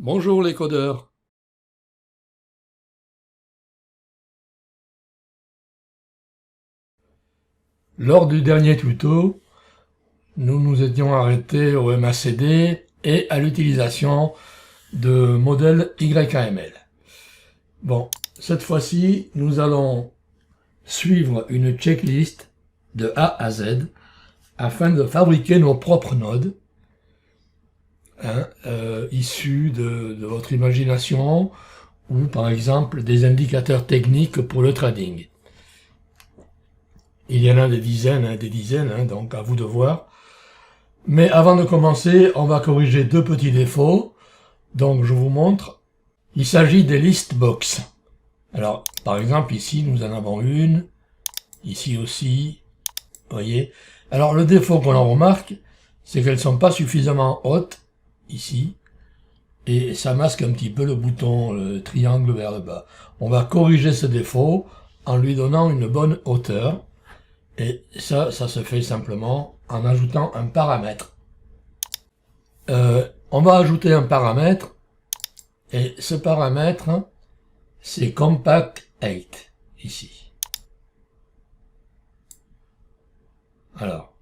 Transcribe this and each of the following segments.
Bonjour les codeurs. Lors du dernier tuto, nous nous étions arrêtés au MACD et à l'utilisation de modèles YAML. Bon, cette fois-ci, nous allons suivre une checklist de A à Z afin de fabriquer nos propres nodes issus de votre imagination ou par exemple des indicateurs techniques pour le trading. Il y en a des dizaines, donc à vous de voir. Mais avant de commencer, on va corriger deux petits défauts. Donc je vous montre. Il s'agit des list box. Alors, par exemple, ici, nous en avons une. Ici aussi. Vous voyez. Alors, le défaut qu'on en remarque, c'est qu'elles ne sont pas suffisamment hautes, ici. Et ça masque un petit peu le bouton, le triangle vers le bas. On va corriger ce défaut en lui donnant une bonne hauteur. Et ça se fait simplement en ajoutant un paramètre. On va ajouter un paramètre, et ce paramètre, c'est compact 8, ici. Alors,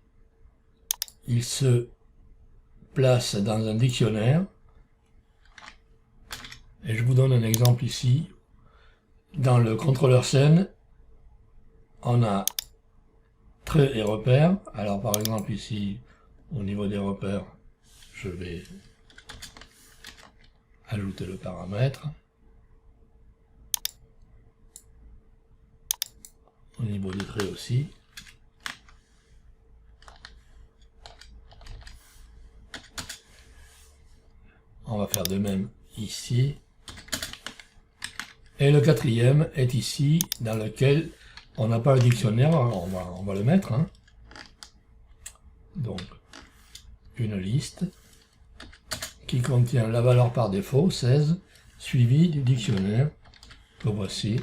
il se place dans un dictionnaire, et je vous donne un exemple ici. Dans le contrôleur scène, on a traits et repères. Alors par exemple ici, au niveau des repères, je vais ajouter le paramètre. Au niveau des traits aussi. On va faire de même ici. Et le quatrième est ici, dans lequel on n'a pas le dictionnaire, on va le mettre. Donc, une liste qui contient la valeur par défaut, 16, suivie du dictionnaire, que voici.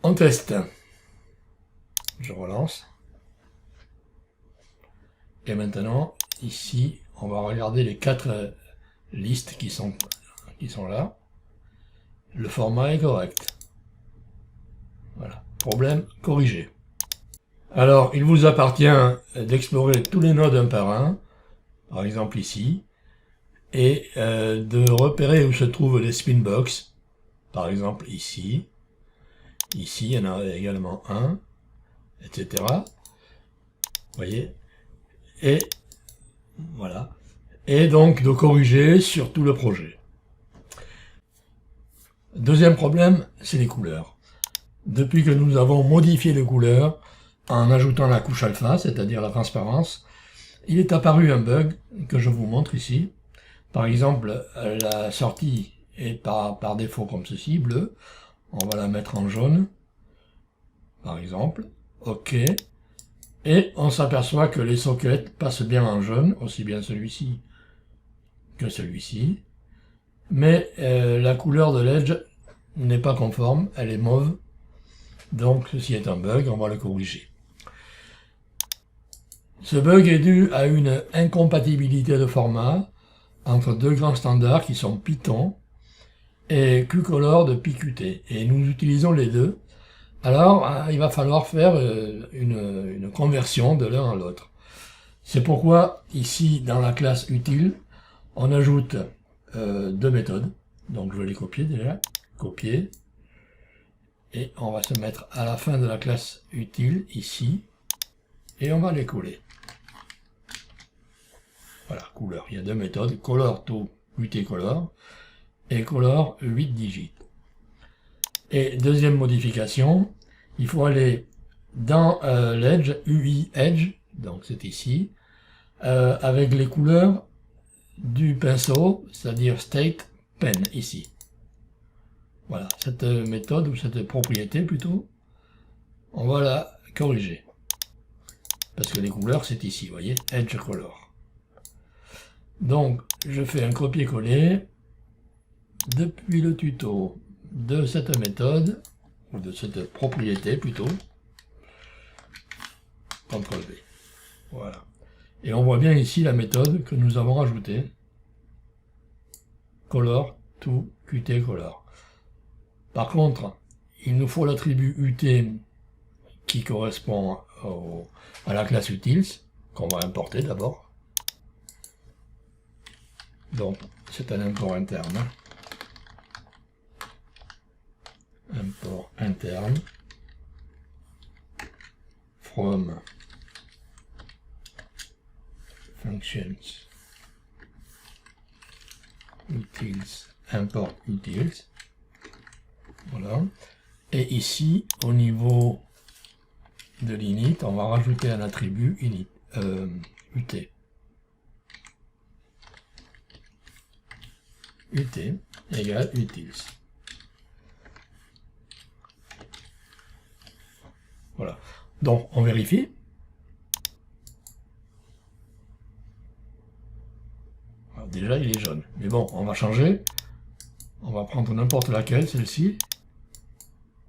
On teste. Je relance. Et maintenant, ici, on va regarder les 4 listes qui sont là. Le format est correct. Voilà. Problème corrigé. Alors, il vous appartient d'explorer tous les nodes un par un, par exemple ici, et de repérer où se trouvent les spinbox, par exemple ici. Ici, il y en a également un, etc. Vous voyez? Et voilà. Et donc de corriger sur tout le projet. Deuxième problème, c'est les couleurs. Depuis que nous avons modifié les couleurs, en ajoutant la couche alpha, c'est-à-dire la transparence, il est apparu un bug que je vous montre ici. Par exemple, la sortie est par défaut comme ceci, bleu. On va la mettre en jaune, par exemple. OK. Et on s'aperçoit que les sockets passent bien en jaune, aussi bien celui-ci que celui-ci. Mais la couleur de l'edge n'est pas conforme, elle est mauve. Donc ceci est un bug, on va le corriger. Ce bug est dû à une incompatibilité de format entre deux grands standards qui sont Python et Qcolor de PQT. Et nous utilisons les deux. Alors, il va falloir faire une conversion de l'un à l'autre. C'est pourquoi, ici, dans la classe utile, on ajoute 2 méthodes. Donc, je vais les copier déjà. Copier. Et on va se mettre à la fin de la classe utile, ici. Et on va les coller. Voilà, couleur. Il y a 2 méthodes. Color to qtcolor et color 8 digits. Et deuxième modification, il faut aller dans l'edge, UI Edge, donc c'est ici, avec les couleurs du pinceau, c'est-à-dire State Pen, ici. Voilà, cette méthode, ou cette propriété plutôt, on va la corriger. Parce que les couleurs, c'est ici, vous voyez, Edge Color. Donc, je fais un copier-coller depuis le tuto de cette méthode, ou de cette propriété plutôt, CTRL V. Voilà. Et on voit bien ici la méthode que nous avons rajoutée. color to Qt color. Par contre, il nous faut l'attribut UT qui correspond à la classe utils, qu'on va importer d'abord. Donc, c'est un import interne. Import interne from functions utils import utils. Voilà. Et ici, au niveau de l'init, on va rajouter un attribut init, ut. ut égale utils. Voilà. Donc, on vérifie. Alors, déjà, il est jaune. Mais bon, on va changer. On va prendre n'importe laquelle, celle-ci.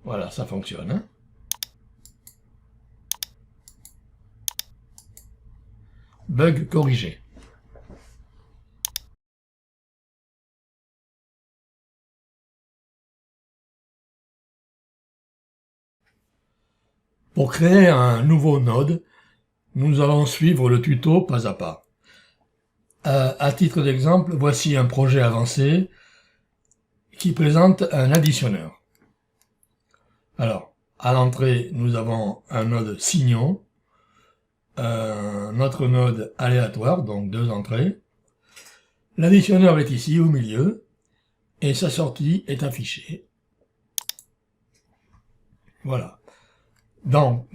Voilà, ça fonctionne. Hein. Bug corrigé. Pour créer un nouveau node, nous allons suivre le tuto pas à pas. À titre d'exemple, voici un projet avancé qui présente un additionneur. Alors, à l'entrée, nous avons un node signon, notre node aléatoire, donc 2 entrées. L'additionneur est ici au milieu, et sa sortie est affichée. Voilà. Donc,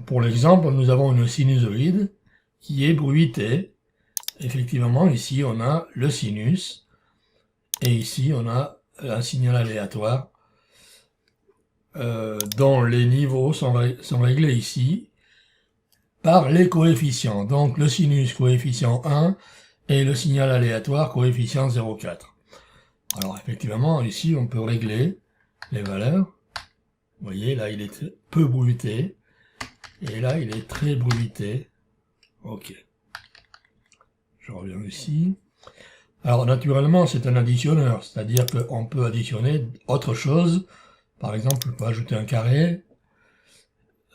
pour l'exemple, nous avons une sinusoïde qui est bruitée. Effectivement, ici, on a le sinus, et ici, on a un signal aléatoire, dont les niveaux sont réglés ici par les coefficients. Donc, le sinus coefficient 1 et le signal aléatoire coefficient 0,4. Alors, effectivement, ici, on peut régler les valeurs. Vous voyez, là, il est peu bruité. Et là, il est très bruité. OK. Je reviens ici. Alors, naturellement, c'est un additionneur. C'est-à-dire qu'on peut additionner autre chose. Par exemple, on peut ajouter un carré,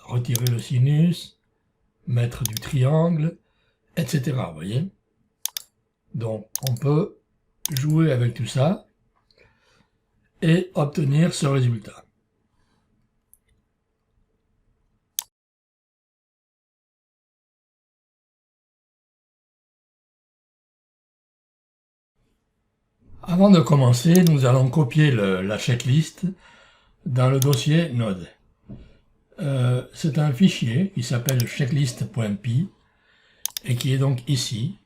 retirer le sinus, mettre du triangle, etc. Vous voyez? Donc, on peut jouer avec tout ça et obtenir ce résultat. Avant de commencer, nous allons copier la checklist dans le dossier Node. C'est un fichier qui s'appelle checklist.py et qui est donc ici,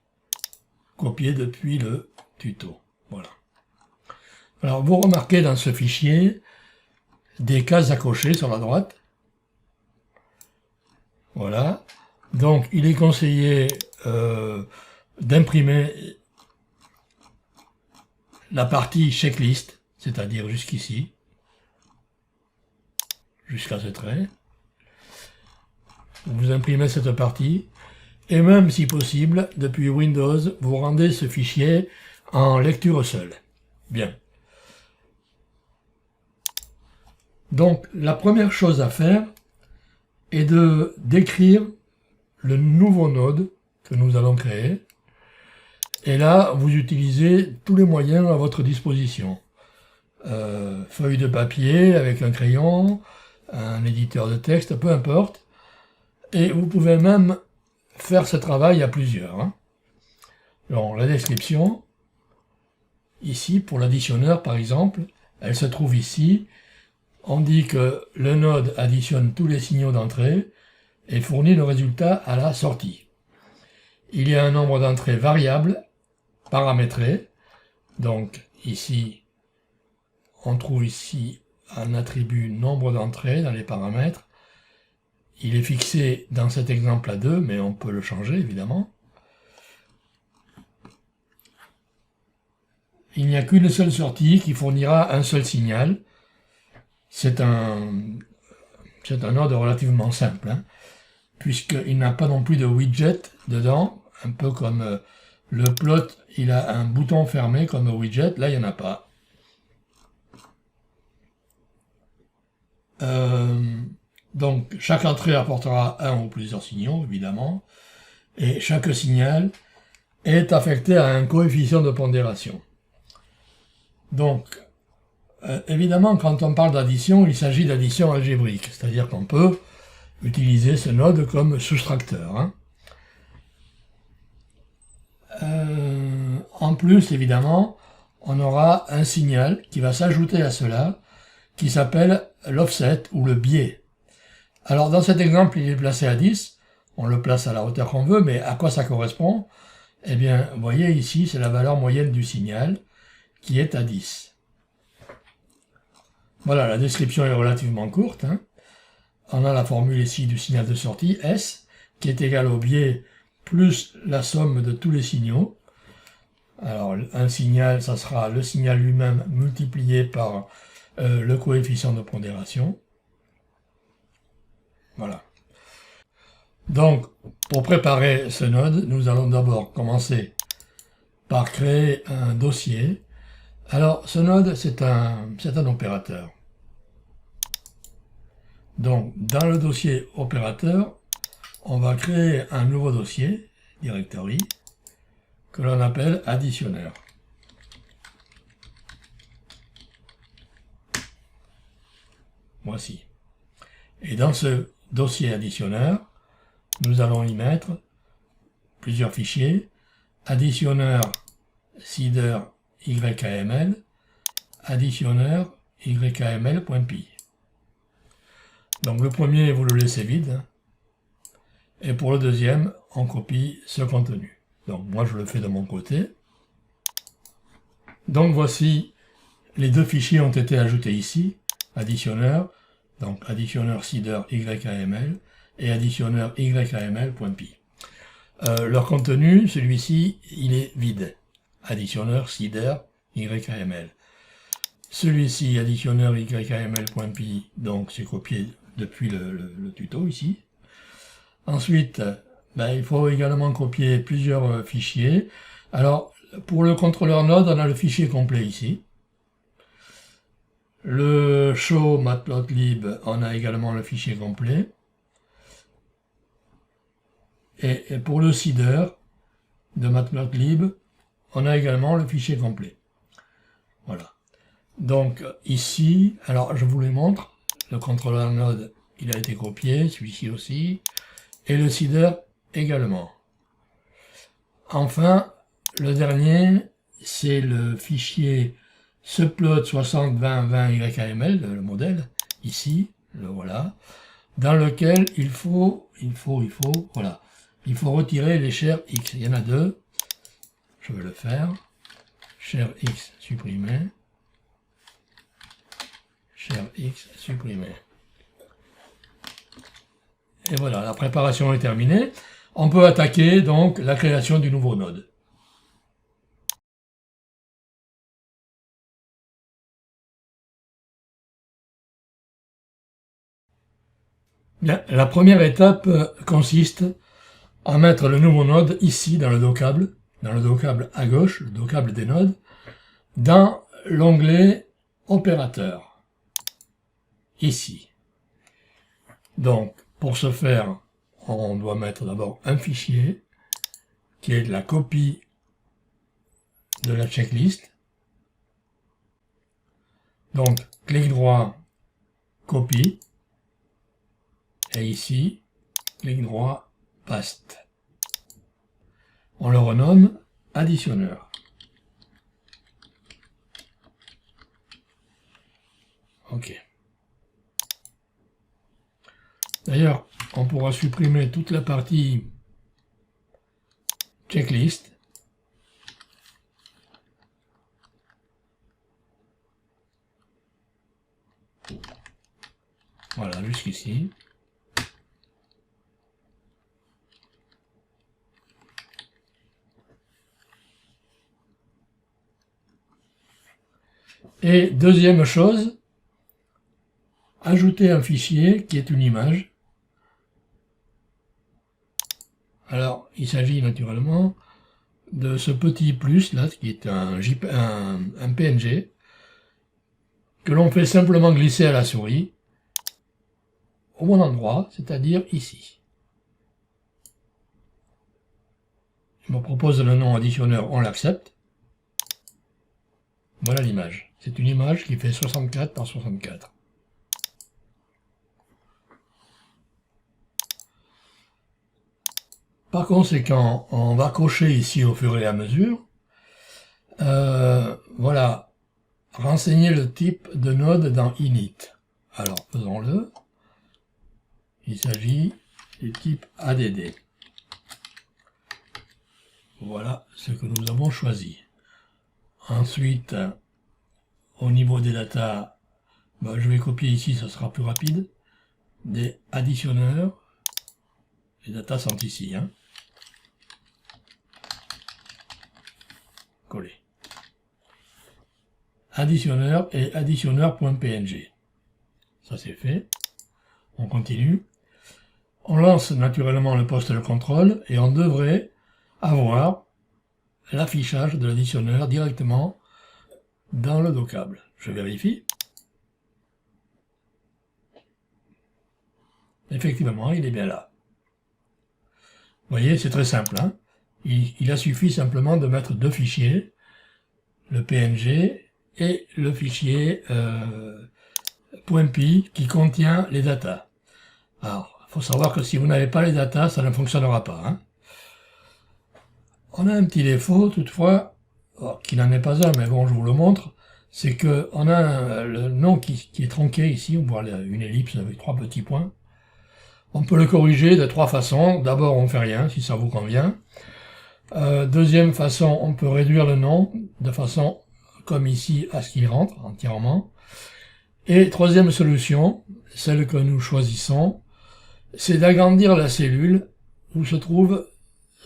copié depuis le tuto. Voilà. Alors, vous remarquez dans ce fichier des cases à cocher sur la droite. Voilà. Donc, il est conseillé d'imprimer la partie checklist, c'est-à-dire jusqu'ici, jusqu'à ce trait. Vous imprimez cette partie, et même si possible, depuis Windows, vous rendez ce fichier en lecture seule. Bien. Donc, la première chose à faire est de décrire le nouveau node que nous allons créer. Et là, vous utilisez tous les moyens à votre disposition. Feuille de papier avec un crayon, un éditeur de texte, peu importe. Et vous pouvez même faire ce travail à plusieurs. Hein. Alors, la description, ici, pour l'additionneur par exemple, elle se trouve ici. On dit que le node additionne tous les signaux d'entrée et fournit le résultat à la sortie. Il y a un nombre d'entrées variable, paramétré. Donc ici, on trouve ici un attribut nombre d'entrées dans les paramètres. Il est fixé dans cet exemple à 2, mais on peut le changer évidemment. Il n'y a qu'une seule sortie qui fournira un seul signal. C'est un node relativement simple, hein, puisqu'il n'a pas non plus de widget dedans, un peu comme le plot, il a un bouton fermé comme widget. Là, il n'y en a pas. Donc, chaque entrée apportera un ou plusieurs signaux, évidemment. Et chaque signal est affecté à un coefficient de pondération. Donc, évidemment, quand on parle d'addition, il s'agit d'addition algébrique, c'est-à-dire qu'on peut utiliser ce node comme soustracteur. Hein. En plus, évidemment, on aura un signal qui va s'ajouter à cela, qui s'appelle l'offset ou le biais. Alors, dans cet exemple, il est placé à 10, on le place à la hauteur qu'on veut, mais à quoi ça correspond? Eh bien, vous voyez ici, c'est la valeur moyenne du signal, qui est à 10. Voilà, la description est relativement courte. Hein. On a la formule ici du signal de sortie, S, qui est égal au biais plus la somme de tous les signaux. Alors, un signal, ça sera le signal lui-même multiplié par le coefficient de pondération. Voilà. Donc, pour préparer ce node, nous allons d'abord commencer par créer un dossier. Alors, ce node, c'est un opérateur. Donc, dans le dossier opérateur, on va créer un nouveau dossier, directory, que l'on appelle additionneur. Voici. Et dans ce dossier additionneur, nous allons y mettre plusieurs fichiers, additionneur seeder YAML, additionneur YAML.py. Donc le premier, vous le laissez vide, et pour le deuxième, on copie ce contenu. Donc moi je le fais de mon côté. Donc voici, les deux fichiers ont été ajoutés ici, additionneur, donc additionneur seeder YAML et additionneur YAML.py. Leur contenu, celui-ci, il est vide. Additionneur seeder YAML. Celui-ci, additionneur YAML.py, donc c'est copié depuis le tuto ici. Ensuite, il faut également copier plusieurs fichiers. Alors, pour le contrôleur node, on a le fichier complet ici. Le show matplotlib, on a également le fichier complet. Et pour le seeder de matplotlib, on a également le fichier complet. Voilà. Donc ici, alors je vous les montre, le contrôleur node, il a été copié, celui-ci aussi, et le seeder également. Enfin, le dernier, c'est le fichier subplot 602020 YAML, le modèle, ici, le voilà, dans lequel il faut retirer les chars X. Il y en a deux, je vais le faire, char X supprimé, char X supprimé. Et voilà, la préparation est terminée. On peut attaquer donc la création du nouveau node. Bien, la première étape consiste à mettre le nouveau node ici dans le docable à gauche, le docable des nodes, dans l'onglet opérateur, ici. Donc, pour ce faire, on doit mettre d'abord un fichier qui est la copie de la checklist. Donc, clic droit, copie, et ici, clic droit, paste. On le renomme additionneur. OK. D'ailleurs, on pourra supprimer toute la partie checklist. Voilà, jusqu'ici. Et deuxième chose, ajouter un fichier qui est une image. Alors, il s'agit naturellement de ce petit plus là, qui est un PNG, que l'on fait simplement glisser à la souris au bon endroit, c'est-à-dire ici. Il me propose le nom additionneur, on l'accepte. Voilà l'image. C'est une image qui fait 64 par 64. Par conséquent, on va cocher ici au fur et à mesure. Voilà, renseigner le type de node dans init. Alors, faisons-le. Il s'agit du type ADD. Voilà ce que nous avons choisi. Ensuite, au niveau des datas, je vais copier ici, ça sera plus rapide. Des additionneurs. Les datas sont ici. Coller. Additionneur et additionneur.png. Ça c'est fait. On continue. On lance naturellement le poste de contrôle et on devrait avoir l'affichage de l'additionneur directement dans le dockable. Je vérifie. Effectivement, il est bien là. Vous voyez, c'est très simple. Il a suffi simplement de mettre deux fichiers, le PNG et le fichier .py qui contient les datas. Alors, il faut savoir que si vous n'avez pas les datas, ça ne fonctionnera pas. On a un petit défaut, toutefois, qui n'en est pas un, mais bon, je vous le montre, c'est que on a le nom qui est tronqué ici, on voit une ellipse avec 3 petits points. On peut le corriger de 3 façons. D'abord, on ne fait rien, si ça vous convient. Deuxième façon, on peut réduire le nom de façon, comme ici, à ce qu'il rentre entièrement. Et troisième solution, celle que nous choisissons, c'est d'agrandir la cellule où se trouve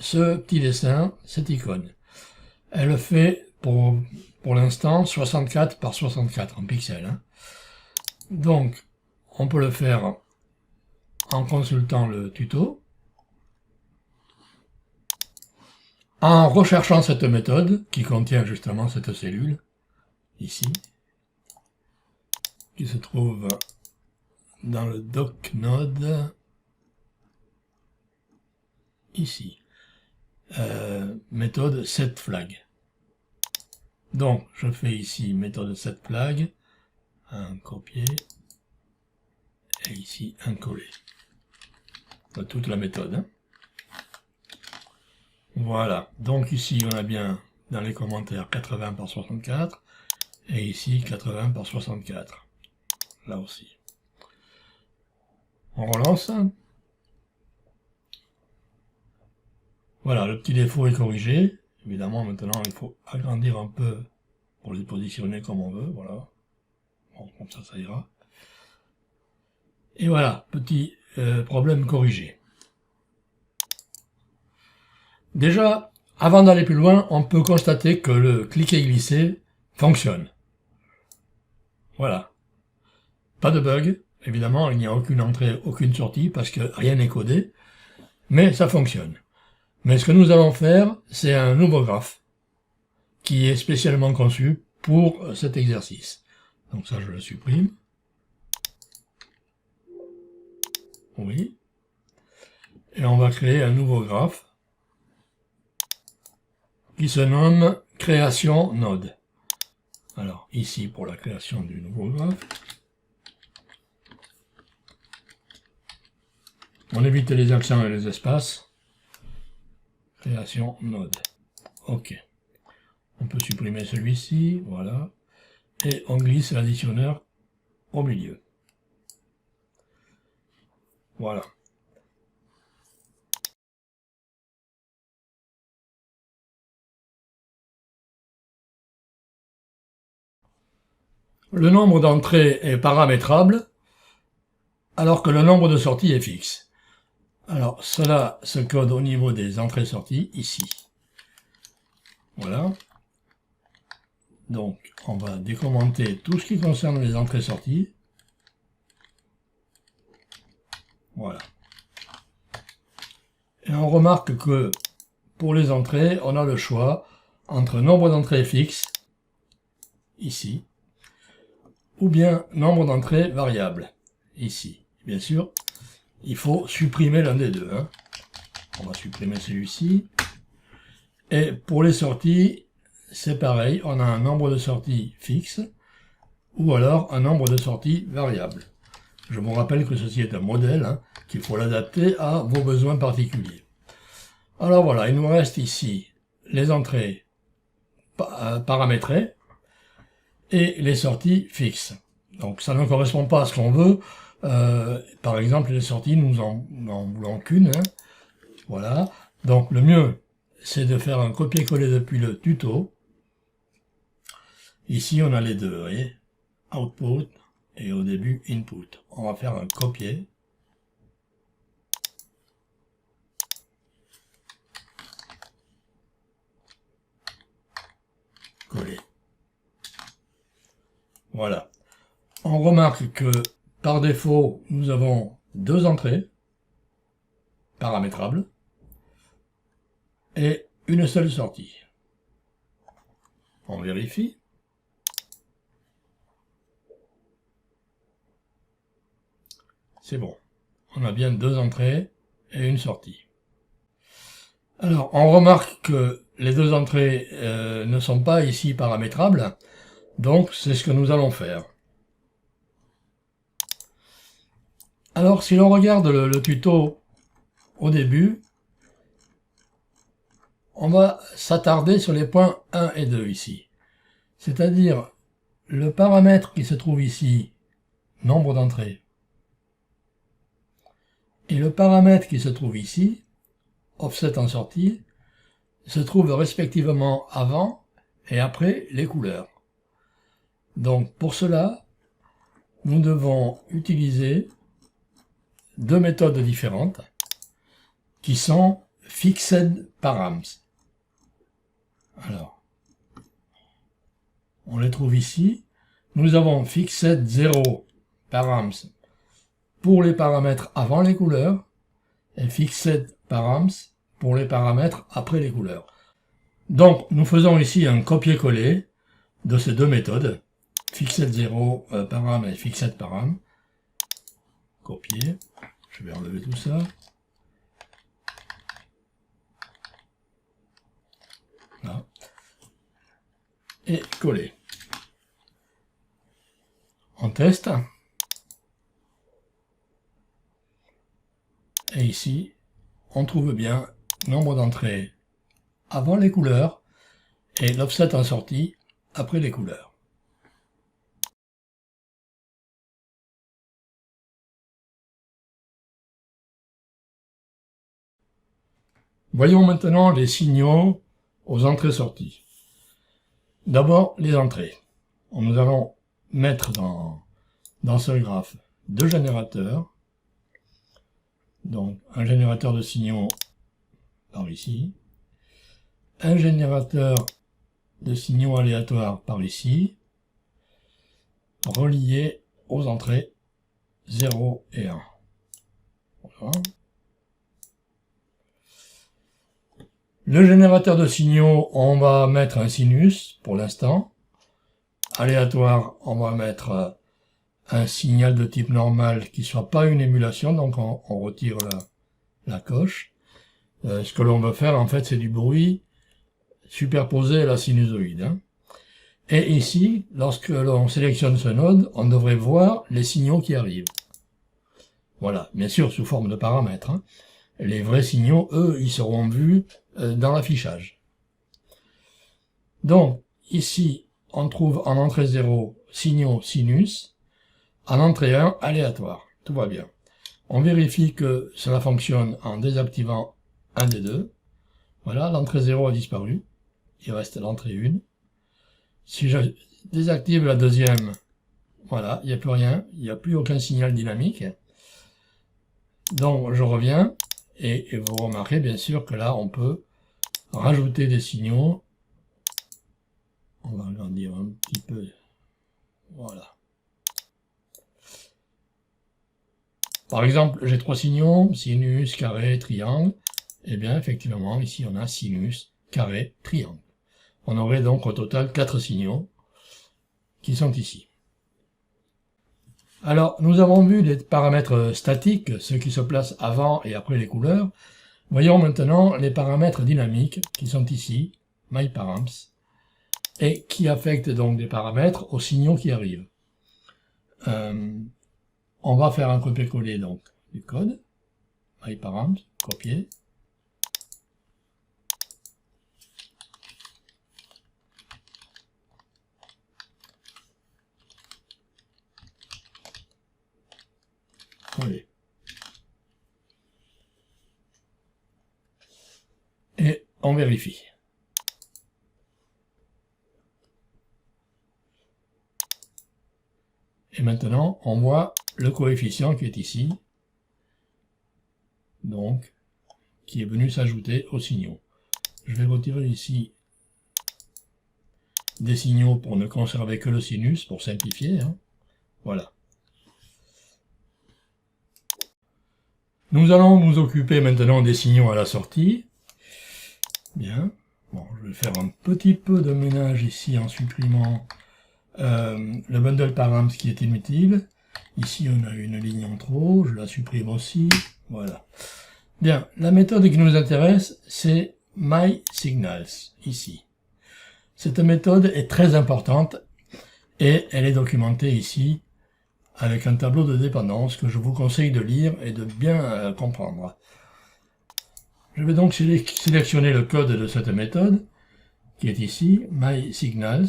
ce petit dessin, cette icône. Elle fait, pour l'instant, 64 par 64 en pixels. Donc, on peut le faire en consultant le tuto, en recherchant cette méthode qui contient justement cette cellule, ici, qui se trouve dans le doc node, ici, méthode setFlag. Donc, je fais ici méthode setFlag, un copier, et ici un coller. Toute la méthode. Voilà, donc ici on a bien dans les commentaires 80 par 64, et ici 80 par 64. Là aussi. On relance. Voilà, le petit défaut est corrigé. Évidemment, maintenant, il faut agrandir un peu pour les positionner comme on veut. Voilà. Bon, comme ça ira. Et voilà, petit problème corrigé. Déjà, avant d'aller plus loin, on peut constater que le cliquer-glisser fonctionne. Voilà. Pas de bug. Évidemment, il n'y a aucune entrée, aucune sortie, parce que rien n'est codé. Mais ça fonctionne. Mais ce que nous allons faire, c'est un nouveau graphe qui est spécialement conçu pour cet exercice. Donc ça, je le supprime. Oui. Et on va créer un nouveau graphe qui se nomme création node. Alors, ici, pour la création du nouveau graphe, on évite les accents et les espaces. Création node. OK. On peut supprimer celui-ci, voilà. Et on glisse l'additionneur au milieu. Voilà. Le nombre d'entrées est paramétrable, alors que le nombre de sorties est fixe. Alors, cela se code au niveau des entrées-sorties, ici. Voilà. Donc, on va décommenter tout ce qui concerne les entrées-sorties. Voilà. Et on remarque que pour les entrées, on a le choix entre nombre d'entrées fixe, ici, ou bien nombre d'entrées variable, ici. Bien sûr, il faut supprimer l'un des deux. Hein. On va supprimer celui-ci. Et pour les sorties, c'est pareil, on a un nombre de sorties fixe, ou alors un nombre de sorties variable. Je vous rappelle que ceci est un modèle, hein, qu'il faut l'adapter à vos besoins particuliers. Alors voilà, il nous reste ici les entrées paramétrées et les sorties fixes. Donc ça ne correspond pas à ce qu'on veut. Par exemple, les sorties, nous en voulons qu'une. Hein. Voilà. Donc le mieux, c'est de faire un copier-coller depuis le tuto. Ici, on a les deux, vous voyez, output et au début input. On va faire un copier. Coller. Voilà. On remarque que par défaut, nous avons deux entrées paramétrables et une seule sortie. On vérifie. C'est bon. On a bien deux entrées et une sortie. Alors, on remarque que les deux entrées ne sont pas ici paramétrables, donc c'est ce que nous allons faire. Alors, si l'on regarde le tuto au début, on va s'attarder sur les points 1 et 2 ici. C'est-à-dire le paramètre qui se trouve ici, nombre d'entrées, et le paramètre qui se trouve ici, offset en sortie, se trouvent respectivement avant et après les couleurs. Donc pour cela, nous devons utiliser deux méthodes différentes qui sont fixed params. Alors, on les trouve ici. Nous avons fixed 0 params pour les paramètres avant les couleurs et fixed params pour les paramètres après les couleurs. Donc, nous faisons ici un copier-coller de ces deux méthodes, fixed 0 param et fixed param. Copier. Je vais enlever tout ça. Là. Et coller. On teste. Et ici, on trouve bien nombre d'entrées avant les couleurs et l'offset en sortie après les couleurs. Voyons maintenant les signaux aux entrées-sorties. D'abord, les entrées. Nous allons mettre dans ce graphe deux générateurs. Donc, un générateur de signaux par ici, un générateur de signaux aléatoires par ici, relié aux entrées 0 et 1. Voilà. Le générateur de signaux, on va mettre un sinus pour l'instant. Aléatoire, on va mettre un signal de type normal qui soit pas une émulation, donc on retire la coche. Ce que l'on veut faire, en fait, c'est du bruit superposé à la sinusoïde. Hein. Et ici, lorsque l'on sélectionne ce node, on devrait voir les signaux qui arrivent. Voilà, bien sûr, sous forme de paramètres. Hein. Les vrais signaux, eux, ils seront vus dans l'affichage. Donc, ici, on trouve en entrée 0, signaux sinus, en entrée 1, aléatoire. Tout va bien. On vérifie que cela fonctionne en désactivant un des deux. Voilà, l'entrée 0 a disparu. Il reste l'entrée 1. Si je désactive la deuxième, voilà, il n'y a plus rien, il n'y a plus aucun signal dynamique. Donc je reviens, et vous remarquez bien sûr que là on peut rajouter des signaux. On va agrandir un petit peu. Voilà. Par exemple, j'ai trois signaux, sinus, carré, triangle, Eh bien, effectivement, ici on a sinus, carré, triangle. On aurait donc au total 4 signaux qui sont ici. Alors, nous avons vu les paramètres statiques, ceux qui se placent avant et après les couleurs. Voyons maintenant les paramètres dynamiques qui sont ici, MyParams, et qui affectent donc des paramètres aux signaux qui arrivent. On va faire un copier-coller donc du code, MyParams, copier. Coller. Et on vérifie. Et maintenant, on voit le coefficient qui est ici, donc, qui est venu s'ajouter aux signaux. Je vais retirer ici des signaux pour ne conserver que le sinus, pour simplifier. Hein. Voilà. Nous allons nous occuper maintenant des signaux à la sortie. Bien. Bon, je vais faire un petit peu de ménage ici en supprimant le bundle params qui est inutile. Ici, on a une ligne en trop. Je la supprime aussi. Voilà. Bien. La méthode qui nous intéresse, c'est MySignals, ici. Cette méthode est très importante et elle est documentée ici avec un tableau de dépendance que je vous conseille de lire et de bien comprendre. Je vais donc sélectionner le code de cette méthode, qui est ici, MySignals,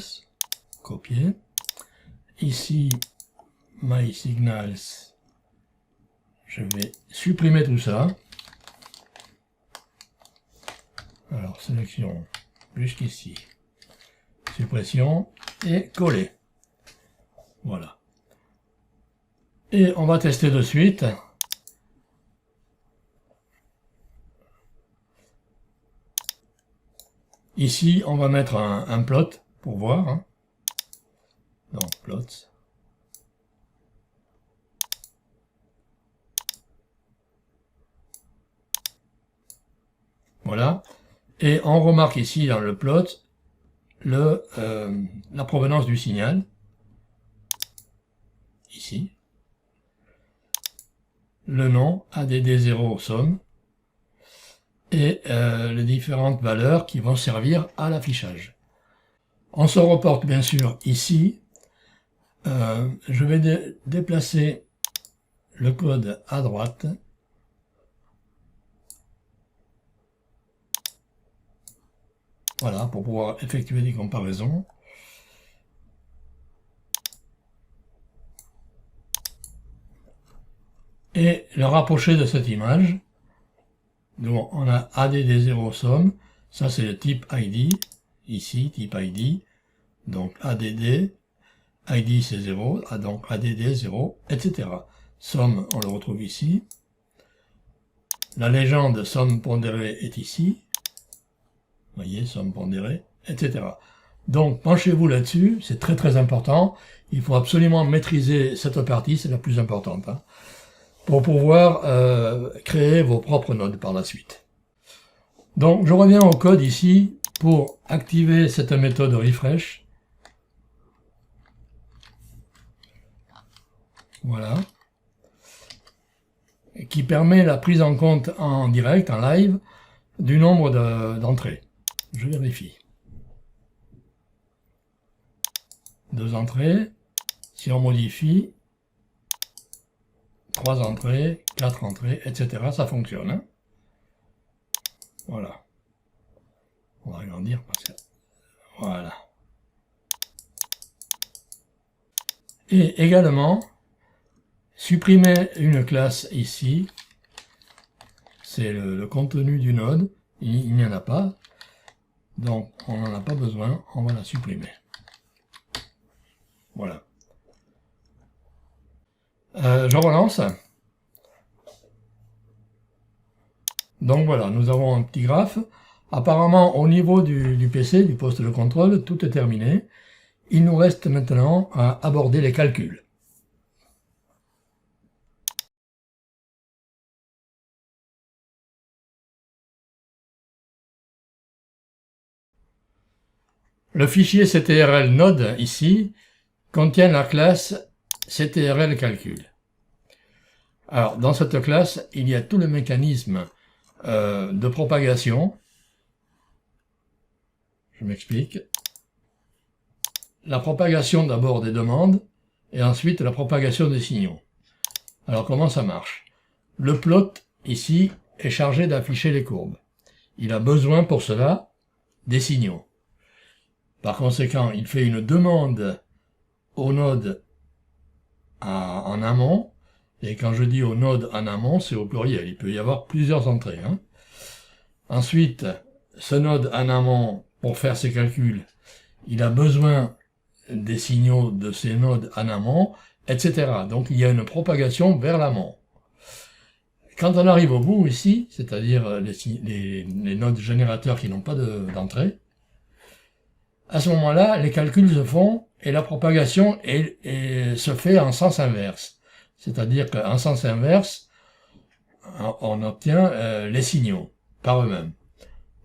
copier. Ici, MySignals, je vais supprimer tout ça. Alors, sélection jusqu'ici, suppression et coller. Voilà. Et on va tester de suite. Ici, on va mettre un plot pour voir. Hein. Donc, plot. Voilà. Et on remarque ici dans le plot la provenance du signal. Ici. Le nom, ADD0 somme, et les différentes valeurs qui vont servir à l'affichage. On se reporte bien sûr ici. Je vais déplacer le code à droite. Voilà, pour pouvoir effectuer des comparaisons. Et le rapprocher de cette image. Donc on a ADD0 somme, ça c'est le type ID, ici, type ID, donc ADD, ID c'est 0, donc ADD 0, etc. Somme, on le retrouve ici. La légende somme pondérée est ici. Vous voyez, somme pondérée, etc. Donc penchez-vous là-dessus, c'est très très important. Il faut absolument maîtriser cette partie, c'est la plus importante. Hein, pour pouvoir créer vos propres nodes par la suite. Donc je reviens au code ici pour activer cette méthode refresh. Voilà. Qui permet la prise en compte en direct, en live, du nombre d'entrées. Je vérifie. 2 entrées. Si on modifie, 3 entrées, 4 entrées, etc. Ça fonctionne. Hein. Voilà. On va agrandir parce que... Voilà. Et également, supprimer une classe ici. C'est le contenu du node. Il n'y en a pas. Donc, on n'en a pas besoin. On va la supprimer. Voilà. Je relance. Donc voilà, nous avons un petit graphe. Apparemment, au niveau du PC, du poste de contrôle, tout est terminé. Il nous reste maintenant à aborder les calculs. Le fichier CTRL Node, ici, contient la classe CTRL Calcul. Alors, dans cette classe, il y a tout le mécanisme de propagation. Je m'explique. La propagation d'abord des demandes, et ensuite la propagation des signaux. Alors, comment ça marche? Le plot, ici, est chargé d'afficher les courbes. Il a besoin pour cela des signaux. Par conséquent, il fait une demande au node en amont, et quand je dis au node en amont, c'est au pluriel, il peut y avoir plusieurs entrées. Ensuite, ce node en amont, pour faire ses calculs, il a besoin des signaux de ces nodes en amont, etc. Donc il y a une propagation vers l'amont. Quand on arrive au bout ici, c'est-à-dire les nodes générateurs qui n'ont pas d'entrée, à ce moment-là, les calculs se font et la propagation se fait en sens inverse. C'est-à-dire qu'en sens inverse, on obtient les signaux par eux-mêmes.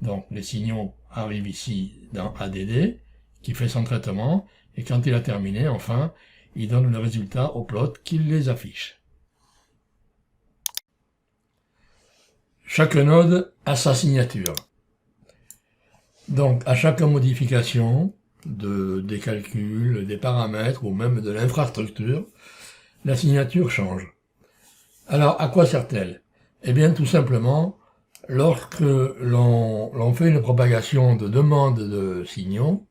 Donc les signaux arrivent ici dans ADD, qui fait son traitement, et quand il a terminé, enfin, il donne le résultat au plot qui les affiche. Chaque node a sa signature. Donc, à chaque modification des calculs, des paramètres ou même de l'infrastructure, la signature change. Alors, à quoi sert-elle? Eh bien, tout simplement, lorsque l'on fait une propagation de demande de signaux,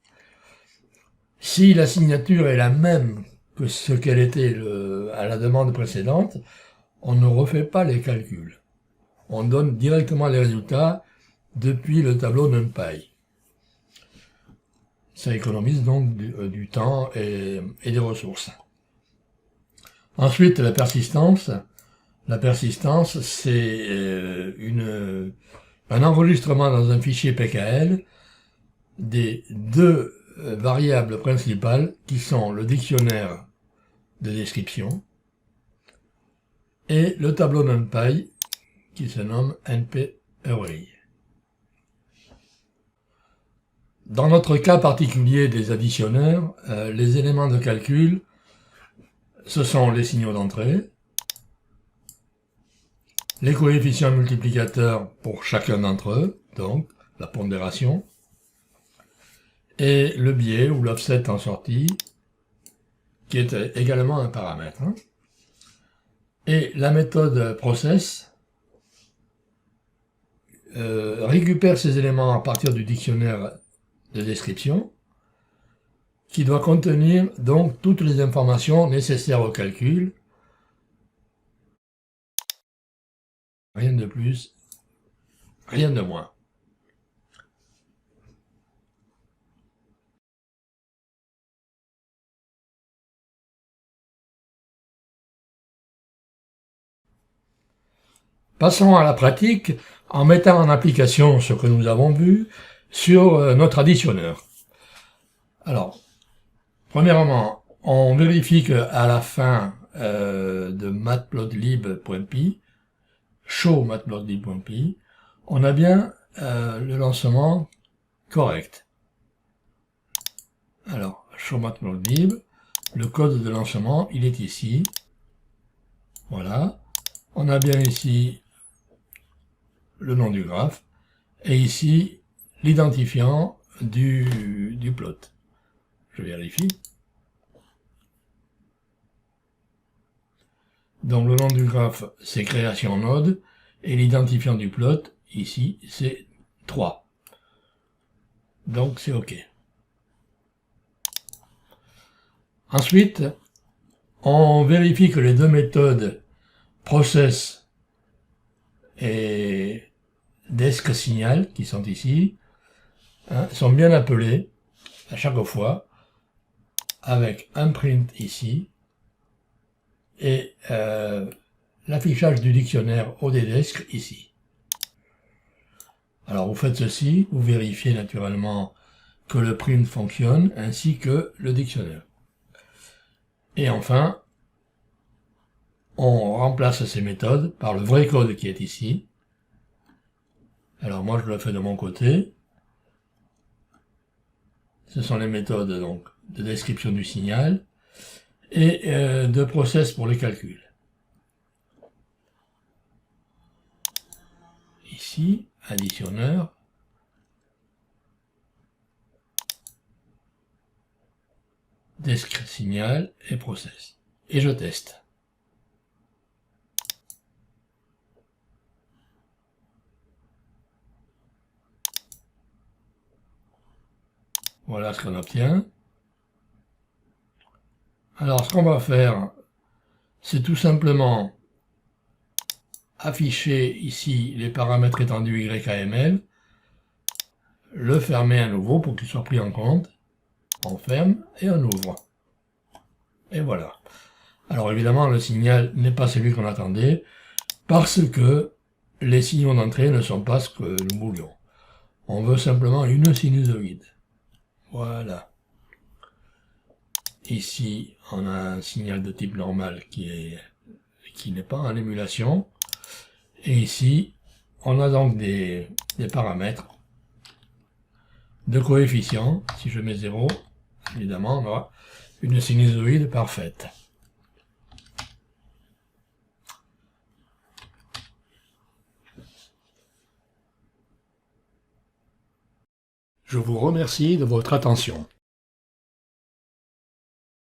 si la signature est la même que ce qu'elle était à la demande précédente, on ne refait pas les calculs. On donne directement les résultats depuis le tableau NumPy. Ça économise donc du temps et des ressources. Ensuite, la persistance. La persistance, c'est un enregistrement dans un fichier PKL des deux variables principales qui sont le dictionnaire de description et le tableau NumPy qui se nomme NP-Array. Dans notre cas particulier des additionneurs, les éléments de calcul, ce sont les signaux d'entrée, les coefficients multiplicateurs pour chacun d'entre eux, donc la pondération, et le biais ou l'offset en sortie, qui est également un paramètre. Et la méthode process récupère ces éléments à partir du dictionnaire de description, qui doit contenir donc toutes les informations nécessaires au calcul. Rien de plus, rien de moins. Passons à la pratique en mettant en application ce que nous avons vu sur notre additionneur. Alors, premièrement, on vérifie qu'à la fin de matplotlib.py, show matplotlib.py, on a bien le lancement correct. Alors, show matplotlib, le code de lancement, il est ici. Voilà. On a bien ici le nom du graphe, et ici l'identifiant du plot. Je vérifie. Donc le nom du graphe, c'est création node, et l'identifiant du plot, ici, c'est 3. Donc c'est OK. Ensuite, on vérifie que les deux méthodes process et deskSignal, qui sont ici, sont bien appelées à chaque fois, avec un print ici, et l'affichage du dictionnaire ODDesc ici. Alors vous faites ceci, vous vérifiez naturellement que le print fonctionne, ainsi que le dictionnaire. Et enfin, on remplace ces méthodes par le vrai code qui est ici. Alors moi je le fais de mon côté. ce sont les méthodes donc de description du signal et de process pour les calculs. Ici, additionneur, signal et process. Et je teste. Voilà ce qu'on obtient. Alors ce qu'on va faire, c'est tout simplement afficher ici les paramètres étendus YAML, le fermer à nouveau pour qu'il soit pris en compte. On ferme et on ouvre. Et voilà. Alors évidemment, le signal n'est pas celui qu'on attendait, parce que les signaux d'entrée ne sont pas ce que nous voulions. On veut simplement une sinusoïde. Voilà. Ici, on a un signal de type normal qui n'est pas en émulation. Et ici, on a donc des paramètres de coefficients. Si je mets 0, évidemment, on aura une sinusoïde parfaite. Je vous remercie de votre attention.